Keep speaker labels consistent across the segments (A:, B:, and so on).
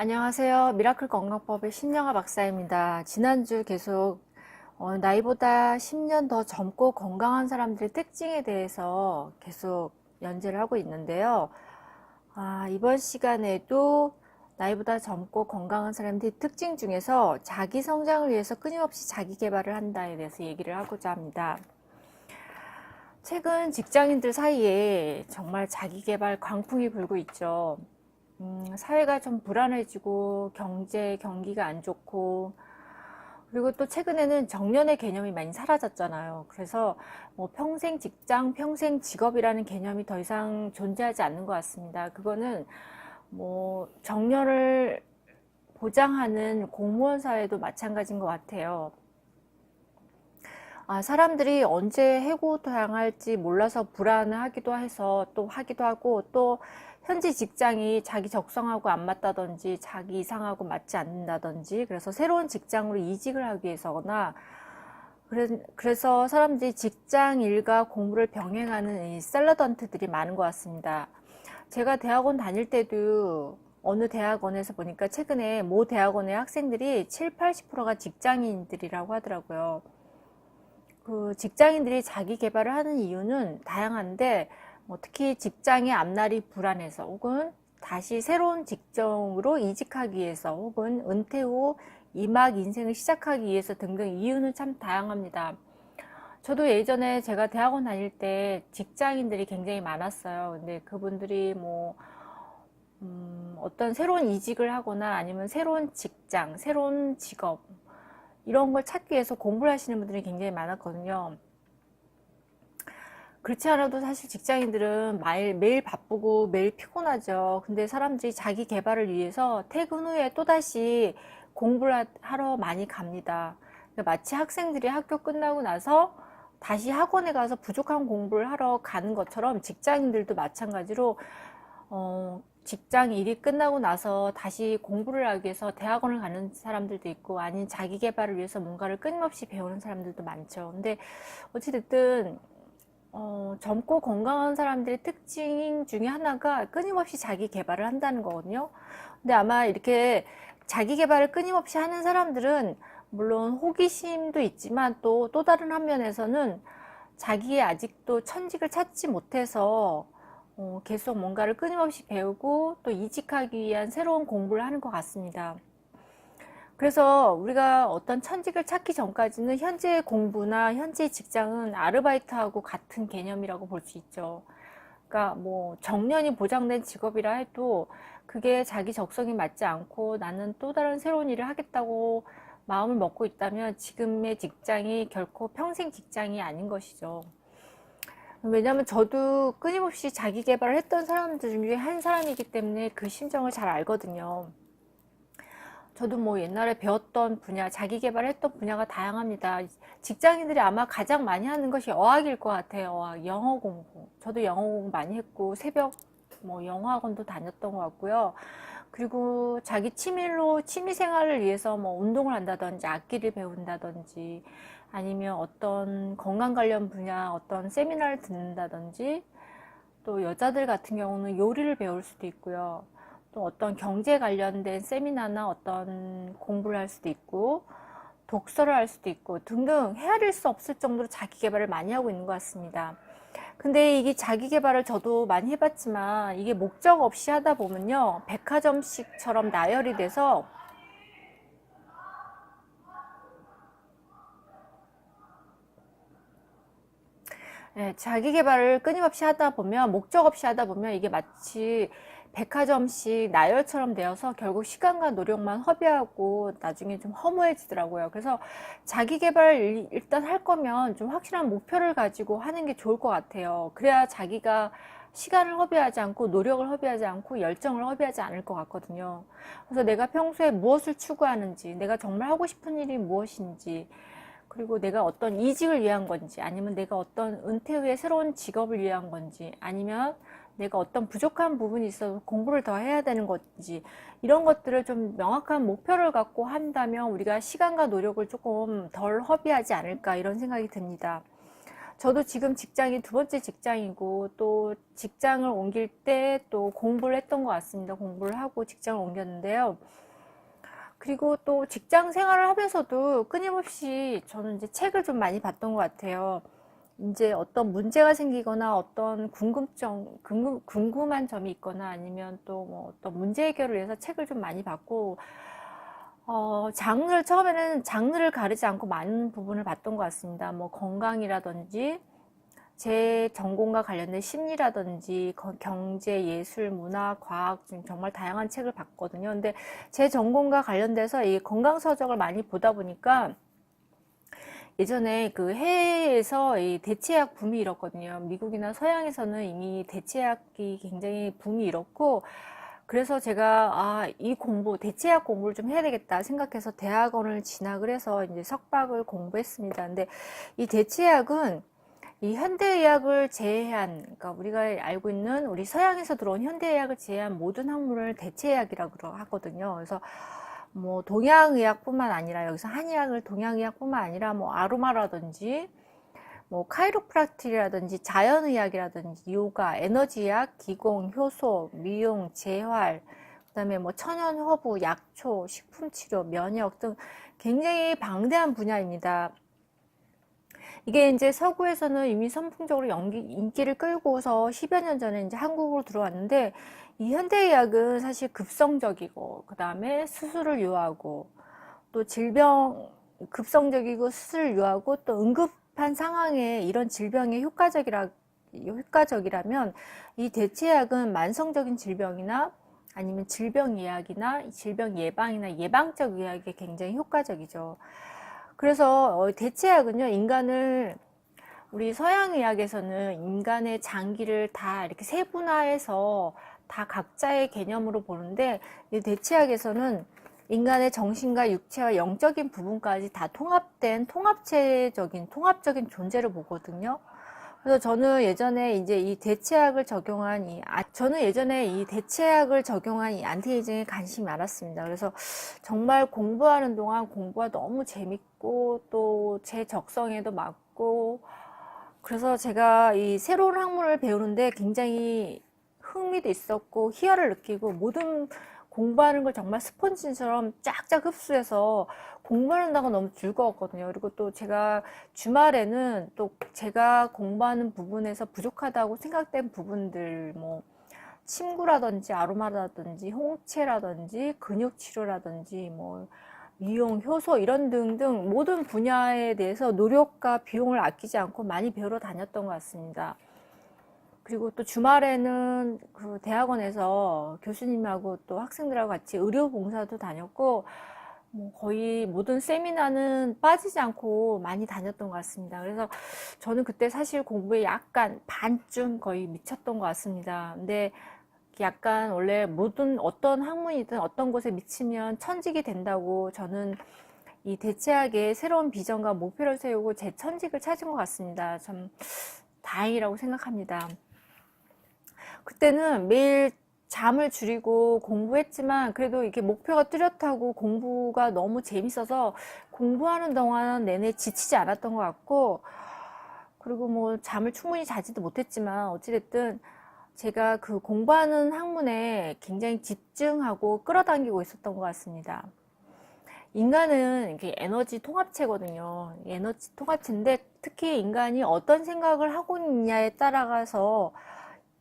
A: 안녕하세요. 미라클 건강법의 신영아 박사입니다. 지난주 계속 나이보다 10년 더 젊고 건강한 사람들의 특징에 대해서 계속 연재를 하고 있는데요. 이번 시간에도 나이보다 젊고 건강한 사람들의 특징 중에서 자기 성장을 위해서 끊임없이 자기 개발을 한다에 대해서 얘기를 하고자 합니다. 최근 직장인들 사이에 정말 자기 개발 광풍이 불고 있죠. 사회가 좀 불안해지고 경기가 안 좋고, 그리고 또 최근에는 정년의 개념이 많이 사라졌잖아요. 그래서 뭐 평생 직장, 평생 직업이라는 개념이 더 이상 존재하지 않는 것 같습니다. 그거는 뭐 정년을 보장하는 공무원 사회도 마찬가지인 것 같아요. 사람들이 언제 해고당할지 몰라서 불안하기도 해서 또 하기도 하고, 또 현재 직장이 자기 적성하고 안 맞다든지 자기 이상하고 맞지 않는다든지, 그래서 새로운 직장으로 이직을 하기 위해서거나, 그래서 사람들이 직장 일과 공부를 병행하는 이 샐러던트들이 많은 것 같습니다. 제가 대학원 다닐 때도 어느 대학원에서 보니까 최근에 모 대학원의 학생들이 7, 80%가 직장인들이라고 하더라고요. 그 직장인들이 자기 개발을 하는 이유는 다양한데, 특히 직장의 앞날이 불안해서, 혹은 다시 새로운 직종으로 이직하기 위해서, 혹은 은퇴 후 이막 인생을 시작하기 위해서 등등, 이유는 참 다양합니다. 저도 예전에 제가 대학원 다닐 때 직장인들이 굉장히 많았어요. 근데 그분들이 어떤 새로운 이직을 하거나 아니면 새로운 직장, 새로운 직업, 이런 걸 찾기 위해서 공부를 하시는 분들이 굉장히 많았거든요. 그렇지 않아도 사실 직장인들은 매일 바쁘고 매일 피곤하죠. 근데 사람들이 자기 개발을 위해서 퇴근 후에 또다시 공부를 하러 많이 갑니다. 그러니까 마치 학생들이 학교 끝나고 나서 다시 학원에 가서 부족한 공부를 하러 가는 것처럼, 직장인들도 마찬가지로 직장 일이 끝나고 나서 다시 공부를 하기 위해서 대학원을 가는 사람들도 있고, 아닌 자기 개발을 위해서 뭔가를 끊임없이 배우는 사람들도 많죠. 근데 어찌됐든 젊고 건강한 사람들의 특징 중에 하나가 끊임없이 자기 개발을 한다는 거거든요. 근데 아마 이렇게 자기 개발을 끊임없이 하는 사람들은 물론 호기심도 있지만, 또 다른 한면에서는 자기의 아직도 천직을 찾지 못해서 계속 뭔가를 끊임없이 배우고 또 이직하기 위한 새로운 공부를 하는 것 같습니다. 그래서 우리가 어떤 천직을 찾기 전까지는 현재 공부나 현재 직장은 아르바이트하고 같은 개념이라고 볼 수 있죠. 그러니까 뭐 정년이 보장된 직업이라 해도 그게 자기 적성이 맞지 않고 나는 또 다른 새로운 일을 하겠다고 마음을 먹고 있다면 지금의 직장이 결코 평생 직장이 아닌 것이죠. 왜냐면 저도 끊임없이 자기 개발을 했던 사람들 중에 한 사람이기 때문에 그 심정을 잘 알거든요. 저도 뭐 옛날에 배웠던 분야, 자기 개발했던 분야가 다양합니다. 직장인들이 아마 가장 많이 하는 것이 어학일 것 같아요. 어학, 영어 공부. 저도 영어 공부 많이 했고, 새벽 영어 학원도 다녔던 것 같고요. 그리고 자기 취미 생활을 위해서 운동을 한다든지, 악기를 배운다든지, 아니면 어떤 건강 관련 분야, 어떤 세미나를 듣는다든지, 또 여자들 같은 경우는 요리를 배울 수도 있고요. 또 어떤 경제 관련된 세미나나 어떤 공부를 할 수도 있고, 독서를 할 수도 있고 등등, 헤아릴 수 없을 정도로 자기 개발을 많이 하고 있는 것 같습니다. 근데 이게 자기 개발을 저도 많이 해봤지만, 이게 목적 없이 하다 보면요, 백화점식처럼 나열이 돼서 자기 개발을 끊임없이 하다 보면, 목적 없이 하다 보면 이게 마치 백화점식 나열처럼 되어서 결국 시간과 노력만 허비하고 나중에 좀 허무해지더라고요. 그래서 자기 개발을 일단 할 거면 좀 확실한 목표를 가지고 하는 게 좋을 것 같아요. 그래야 자기가 시간을 허비하지 않고 노력을 허비하지 않고 열정을 허비하지 않을 것 같거든요. 그래서 내가 평소에 무엇을 추구하는지, 내가 정말 하고 싶은 일이 무엇인지, 그리고 내가 어떤 이직을 위한 건지, 아니면 내가 어떤 은퇴 후에 새로운 직업을 위한 건지, 아니면 내가 어떤 부족한 부분이 있어서 공부를 더 해야 되는 건지, 이런 것들을 좀 명확한 목표를 갖고 한다면 우리가 시간과 노력을 조금 덜 허비하지 않을까, 이런 생각이 듭니다. 저도 지금 직장이 두 번째 직장이고 또 직장을 옮길 때 또 공부를 했던 것 같습니다. 공부를 하고 직장을 옮겼는데요. 그리고 또 직장 생활을 하면서도 끊임없이 저는 이제 책을 좀 많이 봤던 것 같아요. 이제 어떤 문제가 생기거나 어떤 궁금한 점이 있거나 아니면 또 뭐 어떤 문제 해결을 위해서 책을 좀 많이 봤고, 처음에는 장르를 가리지 않고 많은 부분을 봤던 것 같습니다. 뭐 건강이라든지, 제 전공과 관련된 심리라든지, 경제, 예술, 문화, 과학 등 정말 다양한 책을 봤거든요. 근데 제 전공과 관련돼서 이 건강서적을 많이 보다 보니까 예전에 그 해외에서 이 대체약 붐이 일었거든요. 미국이나 서양에서는 이미 대체약이 굉장히 붐이 일었고, 그래서 제가 이 대체약 공부를 좀 해야 되겠다 생각해서 대학원을 진학을 해서 이제 석박을 공부했습니다. 근데 이 대체약은 이 현대의학을 제외한, 그러니까 우리가 알고 있는 우리 서양에서 들어온 현대의학을 제외한 모든 학문을 대체의학이라고 하거든요. 그래서 뭐 동양의학뿐만 아니라 여기서 한의학을 동양의학뿐만 아니라 뭐 아로마라든지 뭐 카이로프락틱이라든지 자연의학이라든지 요가, 에너지의학, 기공, 효소, 미용, 재활, 그다음에 뭐 천연 허브, 약초, 식품치료, 면역 등 굉장히 방대한 분야입니다. 이게 이제 서구에서는 이미 선풍적으로 인기를 끌고서 10여 년 전에 이제 한국으로 들어왔는데, 이 현대의학은 사실 급성적이고, 그 다음에 수술을 요하고, 또 급성적이고 수술을 요하고, 또 응급한 상황에 이런 질병에 효과적이라면, 이 대체약은 만성적인 질병이나 아니면 질병 예약이나 질병 예방이나 예방적 의학에 굉장히 효과적이죠. 그래서 대체약은요, 우리 서양의학에서는 인간의 장기를 다 이렇게 세분화해서 다 각자의 개념으로 보는데, 이 대체약에서는 인간의 정신과 육체와 영적인 부분까지 다 통합된 통합적인 존재를 보거든요. 그래서 저는 예전에 이 대체약을 적용한 이 안티에이징에 관심이 많았습니다. 그래서 정말 공부하는 동안 공부가 너무 재밌고 또 제 적성에도 맞고, 그래서 제가 이 새로운 학문을 배우는데 굉장히 흥미도 있었고 희열을 느끼고, 모든 공부하는 걸 정말 스펀지처럼 쫙쫙 흡수해서 공부한다고 너무 즐거웠거든요. 그리고 또 제가 주말에는 또 제가 공부하는 부분에서 부족하다고 생각된 부분들, 뭐 침구라든지 아로마라든지 홍채라든지 근육치료라든지 뭐 미용, 효소 이런 등등 모든 분야에 대해서 노력과 비용을 아끼지 않고 많이 배우러 다녔던 것 같습니다. 그리고 또 주말에는 그 대학원에서 교수님하고 또 학생들하고 같이 의료 봉사도 다녔고, 뭐 거의 모든 세미나는 빠지지 않고 많이 다녔던 것 같습니다. 그래서 저는 그때 사실 공부에 약간 반쯤 거의 미쳤던 것 같습니다. 근데 약간 원래 어떤 학문이든 어떤 곳에 미치면 천직이 된다고, 저는 이 대체학의 새로운 비전과 목표를 세우고 제 천직을 찾은 것 같습니다. 참 다행이라고 생각합니다. 그때는 매일 잠을 줄이고 공부했지만 그래도 이렇게 목표가 뚜렷하고 공부가 너무 재밌어서 공부하는 동안 내내 지치지 않았던 것 같고, 그리고 뭐 잠을 충분히 자지도 못했지만 어찌됐든 제가 그 공부하는 학문에 굉장히 집중하고 끌어당기고 있었던 것 같습니다. 인간은 이게 에너지 통합체거든요. 에너지 통합체인데 특히 인간이 어떤 생각을 하고 있냐에 따라가서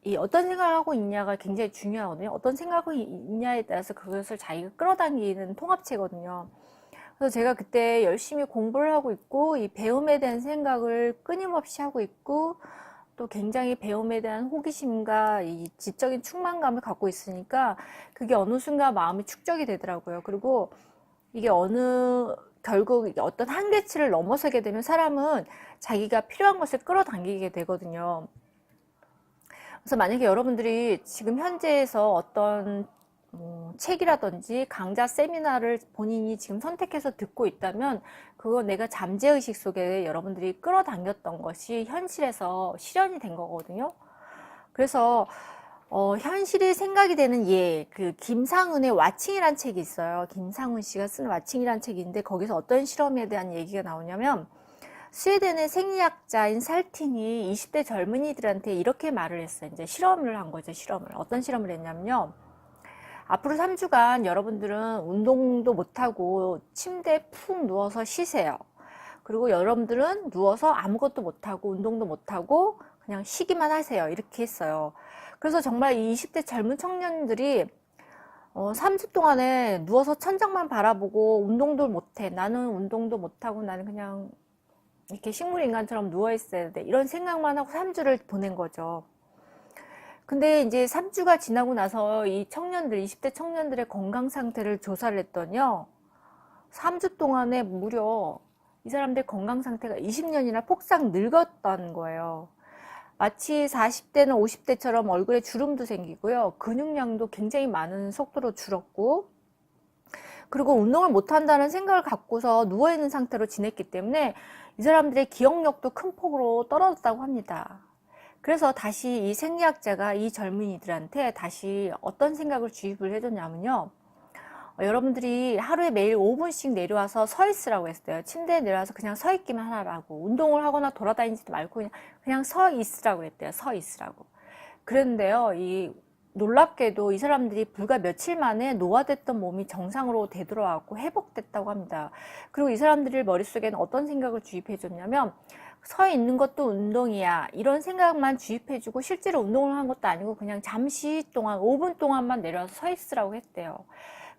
A: 이 어떤 생각을 하고 있냐가 굉장히 중요하거든요. 어떤 생각을 있냐에 따라서 그것을 자기가 끌어당기는 통합체거든요. 그래서 제가 그때 열심히 공부를 하고 있고 이 배움에 대한 생각을 끊임없이 하고 있고, 또 굉장히 배움에 대한 호기심과 이 지적인 충만감을 갖고 있으니까 그게 어느 순간 마음이 축적이 되더라고요. 그리고 이게 결국 어떤 한계치를 넘어서게 되면 사람은 자기가 필요한 것을 끌어당기게 되거든요. 그래서 만약에 여러분들이 지금 현재에서 어떤 책이라든지 강좌 세미나를 본인이 지금 선택해서 듣고 있다면, 그거 내가 잠재의식 속에 여러분들이 끌어당겼던 것이 현실에서 실현이 된 거거든요. 그래서 현실이 생각이 되는 그 김상훈의 와칭이라는 책이 있어요. 김상훈 씨가 쓴 와칭이라는 책이 있는데 거기서 어떤 실험에 대한 얘기가 나오냐면, 스웨덴의 생리학자인 살틴이 20대 젊은이들한테 이렇게 말을 했어요. 이제 실험을 한 거죠, 실험을. 어떤 실험을 했냐면요. 앞으로 3주간 여러분들은 운동도 못하고 침대에 푹 누워서 쉬세요. 그리고 여러분들은 누워서 아무것도 못하고 운동도 못하고 그냥 쉬기만 하세요. 이렇게 했어요. 그래서 정말 이 20대 젊은 청년들이 3주 동안에 누워서 천장만 바라보고 운동도 못해. 나는 운동도 못하고 나는 그냥 이렇게 식물인간처럼 누워있어야 돼. 이런 생각만 하고 3주를 보낸 거죠. 근데 이제 3주가 지나고 나서 이 청년들, 20대 청년들의 건강 상태를 조사를 했더니요. 3주 동안에 무려 이 사람들 건강 상태가 20년이나 폭삭 늙었다는 거예요. 마치 40대는 50대처럼 얼굴에 주름도 생기고요. 근육량도 굉장히 많은 속도로 줄었고, 그리고 운동을 못한다는 생각을 갖고서 누워있는 상태로 지냈기 때문에 이 사람들의 기억력도 큰 폭으로 떨어졌다고 합니다. 그래서 다시 이 생리학자가 이 젊은이들한테 다시 어떤 생각을 주입을 해줬냐면요. 여러분들이 하루에 매일 5분씩 내려와서 서 있으라고 했어요. 침대에 내려와서 그냥 서 있기만 하라고. 운동을 하거나 돌아다니지도 말고 그냥 서 있으라고 했대요. 서 있으라고. 그런데요, 놀랍게도 이 사람들이 불과 며칠 만에 노화됐던 몸이 정상으로 되돌아왔고 회복됐다고 합니다. 그리고 이 사람들 머릿속에는 어떤 생각을 주입해 줬냐면 서 있는 것도 운동이야 이런 생각만 주입해 주고 실제로 운동을 한 것도 아니고 그냥 잠시 동안 5분 동안만 내려와서 서 있으라고 했대요.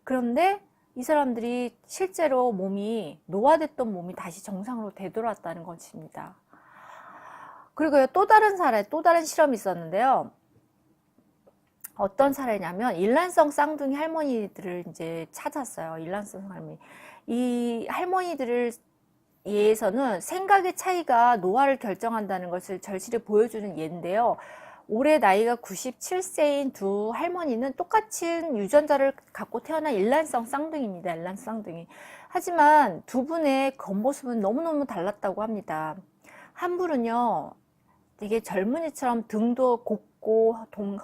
A: 그런데 이 사람들이 실제로 몸이 노화됐던 몸이 다시 정상으로 되돌아왔다는 것입니다. 그리고 또 다른 사례, 또 다른 실험이 있었는데요. 어떤 사례냐면 일란성 쌍둥이 할머니들을 이제 찾았어요. 일란성 할머니. 이 할머니들을 예에서는 생각의 차이가 노화를 결정한다는 것을 절실히 보여주는 예인데요. 올해 나이가 97세인 두 할머니는 똑같은 유전자를 갖고 태어난 일란성 쌍둥이입니다. 일란성 쌍둥이. 하지만 두 분의 겉모습은 너무너무 달랐다고 합니다. 한 분은요, 되게 젊은이처럼 등도 곱고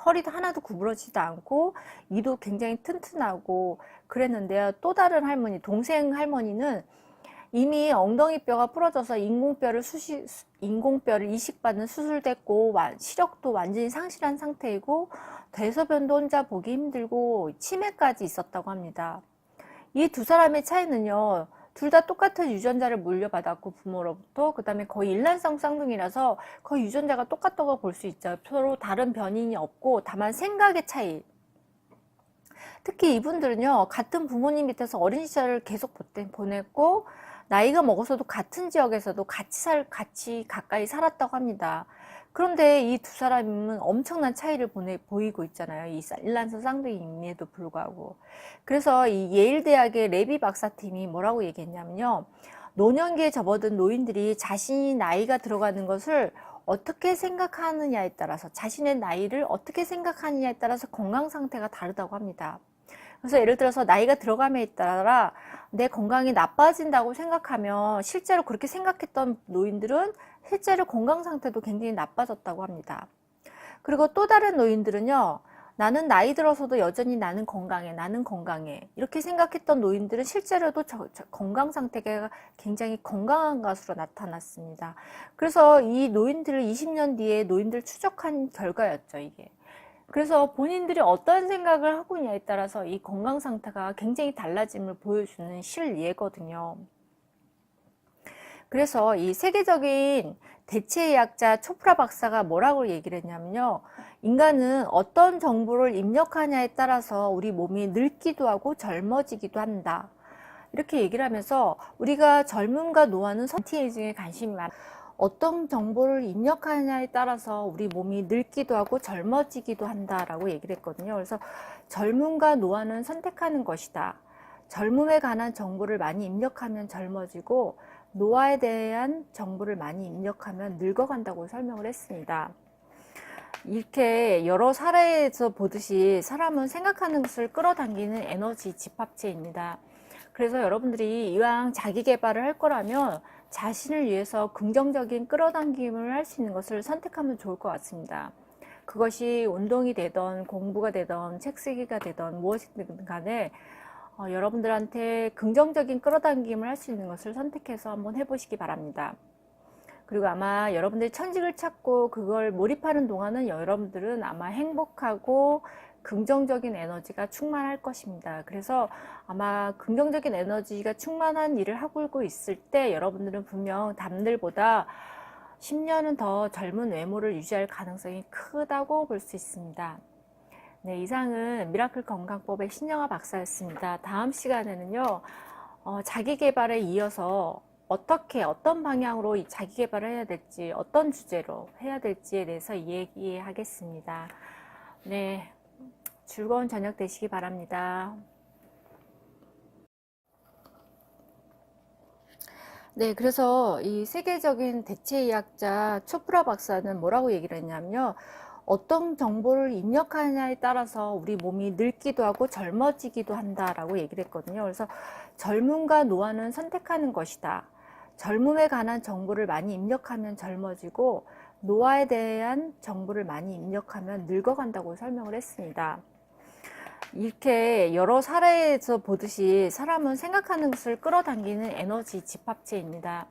A: 허리도 하나도 구부러지지도 않고 이도 굉장히 튼튼하고 그랬는데요. 또 다른 할머니, 동생 할머니는 이미 엉덩이뼈가 부러져서 인공뼈를 이식받는 수술됐고 시력도 완전히 상실한 상태이고 대소변도 혼자 보기 힘들고 치매까지 있었다고 합니다. 이 두 사람의 차이는요. 둘 다 똑같은 유전자를 물려받았고 부모로부터 그 다음에 거의 일란성 쌍둥이라서 거의 유전자가 똑같다고 볼 수 있죠. 서로 다른 변인이 없고 다만 생각의 차이. 특히 이분들은요. 같은 부모님 밑에서 어린 시절을 계속 보냈고 나이가 먹어서도 같은 지역에서도 같이 가까이 살았다고 합니다. 그런데 이 두 사람은 엄청난 차이를 보이고 있잖아요. 이 일란성 쌍둥이임에도 불구하고. 그래서 이 예일대학의 레비 박사팀이 뭐라고 얘기했냐면요. 노년기에 접어든 노인들이 자신이 나이가 들어가는 것을 어떻게 생각하느냐에 따라서 자신의 나이를 어떻게 생각하느냐에 따라서 건강 상태가 다르다고 합니다. 그래서 예를 들어서 나이가 들어감에 따라 내 건강이 나빠진다고 생각하면 실제로 그렇게 생각했던 노인들은 실제로 건강 상태도 굉장히 나빠졌다고 합니다. 그리고 또 다른 노인들은요. 나는 나이 들어서도 여전히 나는 건강해 이렇게 생각했던 노인들은 실제로도 건강 상태가 굉장히 건강한 것으로 나타났습니다. 그래서 이 노인들을 20년 뒤에 노인들 추적한 결과였죠, 이게. 그래서 본인들이 어떤 생각을 하고 있냐에 따라서 이 건강 상태가 굉장히 달라짐을 보여주는 실예거든요. 그래서 이 세계적인 대체의학자 초프라 박사가 뭐라고 얘기를 했냐면요. 인간은 어떤 정보를 입력하냐에 따라서 우리 몸이 늙기도 하고 젊어지기도 한다. 이렇게 얘기를 하면서 우리가 젊음과 노화는 안티에이징에 관심이 많아요. 어떤 정보를 입력하냐에 따라서 우리 몸이 늙기도 하고 젊어지기도 한다라고 얘기를 했거든요. 그래서 젊음과 노화는 선택하는 것이다. 젊음에 관한 정보를 많이 입력하면 젊어지고 노화에 대한 정보를 많이 입력하면 늙어간다고 설명을 했습니다. 이렇게 여러 사례에서 보듯이 사람은 생각하는 것을 끌어당기는 에너지 집합체입니다. 그래서 여러분들이 이왕 자기 개발을 할 거라면 자신을 위해서 긍정적인 끌어당김을 할 수 있는 것을 선택하면 좋을 것 같습니다. 그것이 운동이 되던 공부가 되던 책 쓰기가 되던 무엇이든 간에 여러분들한테 긍정적인 끌어당김을 할 수 있는 것을 선택해서 한번 해보시기 바랍니다. 그리고 아마 여러분들이 천직을 찾고 그걸 몰입하는 동안은 여러분들은 아마 행복하고 긍정적인 에너지가 충만할 것입니다. 그래서 아마 긍정적인 에너지가 충만한 일을 하고 있을 때 여러분들은 분명 남들보다 10년은 더 젊은 외모를 유지할 가능성이 크다고 볼 수 있습니다. 네, 이상은 미라클 건강법의 신영아 박사였습니다. 다음 시간에는요, 자기 개발에 이어서 어떤 방향으로 이 자기 개발을 해야 될지, 어떤 주제로 해야 될지에 대해서 얘기하겠습니다. 네, 즐거운 저녁 되시기 바랍니다. 네, 그래서 이 세계적인 대체의학자 초프라 박사는 뭐라고 얘기를 했냐면요. 어떤 정보를 입력하느냐에 따라서 우리 몸이 늙기도 하고 젊어지기도 한다라고 얘기를 했거든요. 그래서 젊음과 노화는 선택하는 것이다. 젊음에 관한 정보를 많이 입력하면 젊어지고 노화에 대한 정보를 많이 입력하면 늙어간다고 설명을 했습니다. 이렇게 여러 사례에서 보듯이 사람은 생각하는 것을 끌어당기는 에너지 집합체입니다.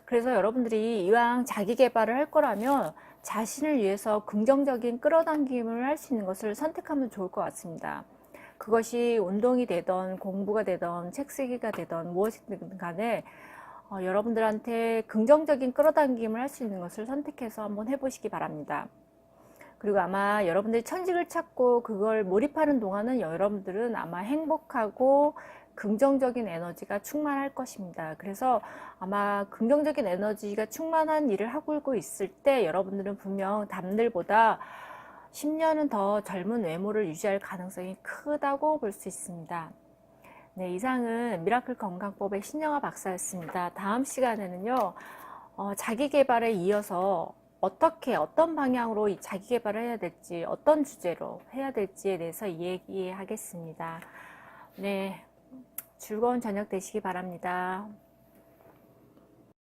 A: 그래서 여러분들이 이왕 자기 개발을 할 거라면 자신을 위해서 긍정적인 끌어당김을 할 수 있는 것을 선택하면 좋을 것 같습니다. 그것이 운동이 되던 공부가 되던 책 쓰기가 되던 무엇이든 간에 여러분들한테 긍정적인 끌어당김을 할 수 있는 것을 선택해서 한번 해보시기 바랍니다. 그리고 아마 여러분들이 천직을 찾고 그걸 몰입하는 동안은 여러분들은 아마 행복하고 긍정적인 에너지가 충만할 것입니다. 그래서 아마 긍정적인 에너지가 충만한 일을 하고 있을 때 여러분들은 분명 남들보다 10년은 더 젊은 외모를 유지할 가능성이 크다고 볼 수 있습니다. 네, 이상은 미라클 건강법의 신영아 박사였습니다. 다음 시간에는요, 자기 개발에 이어서 어떤 방향으로 이 자기 개발을 해야 될지, 어떤 주제로 해야 될지에 대해서 얘기하겠습니다. 네, 즐거운 저녁 되시기 바랍니다.